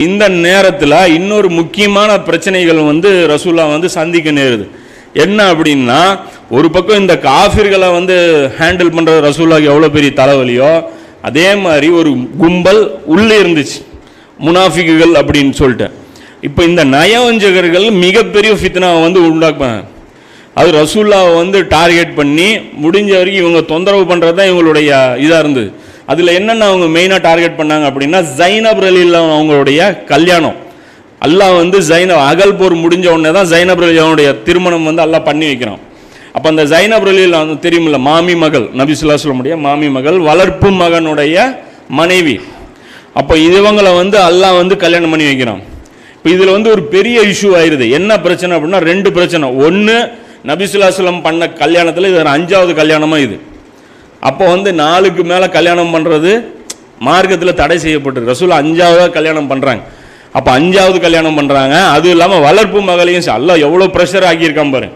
இந்த நேரத்தில் இன்னொரு முக்கியமான பிரச்சனைகள் ரசூல்லா சந்திக்க நேருது. என்ன அப்படின்னா, ஒரு பக்கம் இந்த காஃபிர்களை ஹேண்டில் பண்ணுற ரசூல்லாவுக்கு எவ்வளோ பெரிய தலைவலியோ, அதே மாதிரி ஒரு கும்பல் உள்ளே இருந்துச்சு, முனாஃபிக்குகள் அப்படின்னு சொல்லிட்டு. இப்போ இந்த நயவஞ்சகர்கள் மிகப்பெரிய ஃபித்னாவை உண்டாக்குவாங்க. அது ரசூல்லாவை டார்கெட் பண்ணி முடிஞ்ச வரைக்கும் இவங்க தொந்தரவு பண்ணுறது தான் இவங்களுடைய இதாக இருந்தது. அதில் என்னென்ன அவங்க மெயினாக டார்கெட் பண்ணாங்க அப்படின்னா, ஜைனப் ரலியல்லாஹு அவங்களுடைய கல்யாணம். அல்லாஹ் ஜைனப் அகல் போர் முடிஞ்ச உடனே தான் ஜைனப் ரலியல்லாஹுடைய திருமணம் அல்லாஹ் பண்ணி வைக்கிறான். அப்போ அந்த ஜைனப் ரலியல்லாஹு தெரியுமில்ல, மாமி மகள், நபி ஸல்லல்லாஹு அலைஹி வஸல்லம் மாமி மகள், வளர்ப்பு மகனுடைய மனைவி. அப்போ இவங்களை அல்லாஹ் கல்யாணம் பண்ணி வைக்கிறான். இப்போ இதில் ஒரு பெரிய இஷ்யூ ஆயிடுது. என்ன பிரச்சனை அப்படின்னா, ரெண்டு பிரச்சனை. ஒன்று, நபி ஸல்லல்லாஹு அலைஹி வஸல்லம் பண்ண கல்யாணத்தில் இது 5வது கல்யாணமாக இது. அப்போ 4க்கு மேலே கல்யாணம் பண்ணுறது மார்க்கத்தில் தடை செய்யப்பட்டிருக்கு. ரசூல் 5வது கல்யாணம் பண்ணுறாங்க. அப்போ 5வது கல்யாணம் பண்ணுறாங்க. அதுவும் இல்லாமல் வளர்ப்பு மகளையும் அல்லாஹ் எவ்வளோ ப்ரெஷர் ஆக்கியிருக்கான் பாரு.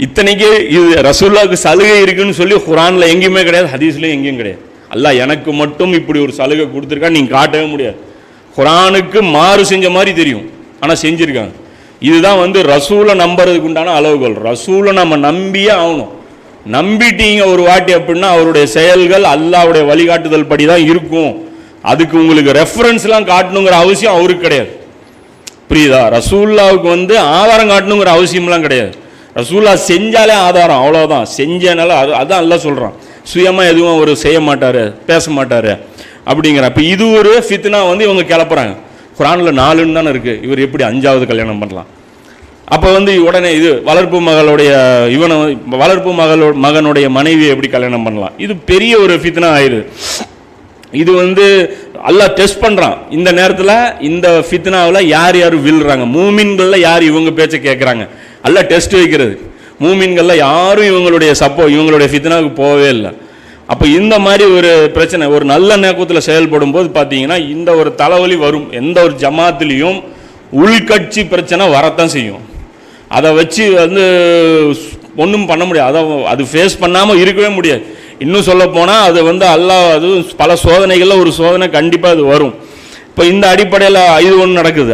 இத்தனைக்கு இது ரசூல்லாவுக்கு சலுகை இருக்குன்னு சொல்லி குர்ஆனில் எங்கேயுமே கிடையாது, ஹதீஸ்லையும் எங்கேயும் கிடையாது. அல்லாஹ் எனக்கு மட்டும் இப்படி ஒரு சலுகை கொடுத்துருக்கா நீங்கள் காட்டவே முடியாது. குர்ஆனுக்கு மாறு செஞ்ச மாதிரி தெரியும், ஆனால் செஞ்சுருக்காங்க. இதுதான் ரசூலை நம்புறதுக்கு உண்டான அளவுகோல். ரசூலை நம்ம நம்பியே ஆகணும். நம்பிட்டீங்க ஒரு வாட்டி அப்படின்னா அவருடைய செயல்கள் அல்லாஹ்வுடைய வழிகாட்டுதல் படி தான் இருக்கும். அதுக்கு உங்களுக்கு ரெஃபரன்ஸ்லாம் காட்டணுங்கிற அவசியம் அவருக்கு கிடையாது. புரியுதா? ரசூல்லாவுக்கு ஆதாரம் காட்டணுங்கிற அவசியம்லாம் கிடையாது. ரசூல்லா செஞ்சாலே ஆதாரம், அவ்வளோதான். செஞ்சனால அதான் அல்லாஹ் சொல்கிறான். சுயமாக எதுவும் அவர் செய்ய மாட்டார், பேச மாட்டார் அப்படிங்கிற. இப்போ இது ஒரு ஃபித்னா இவங்க கிளப்புறாங்க. குர்ஆனில் 4ன்னு தானே இருக்குது, இவர் எப்படி 5வது கல்யாணம் பண்ணலாம்? அப்போ உடனே இது வளர்ப்பு மகளுடைய வளர்ப்பு மகனுடைய மனைவியை எப்படி கல்யாணம் பண்ணலாம்? இது பெரிய ஒரு ஃபித்னா ஆயிடுது. இது அல்லாஹ் டெஸ்ட் பண்ணுறான். இந்த நேரத்தில் இந்த ஃபித்னாவில் யார் யார் விழுறாங்க, மூமின்களில் யார் இவங்க பேச்சை கேட்குறாங்க, அல்லாஹ் டெஸ்ட் வைக்கிறது. மூமின்களில் யாரும் இவங்களுடைய ஃபித்னாவுக்கு போகவே இல்லை. அப்போ இந்த மாதிரி ஒரு பிரச்சனை ஒரு நல்ல நோக்கத்தில் செயல்படும் போது பார்த்தீங்கன்னா இந்த ஒரு தலைவலி வரும். எந்த ஒரு ஜமாத்திலையும் உள்கட்சி பிரச்சனை வரத்தான் செய்யும். அதை வச்சு ஒன்றும் பண்ண முடியாது. அது ஃபேஸ் பண்ணாமல் இருக்கவே முடியாது. இன்னும் சொல்ல போனால் அது அல்லாஹ் அது பல சோதனைகளில் ஒரு சோதனை கண்டிப்பாக அது வரும். இப்போ இந்த அடிப்படையில் இது ஒன்று நடக்குது.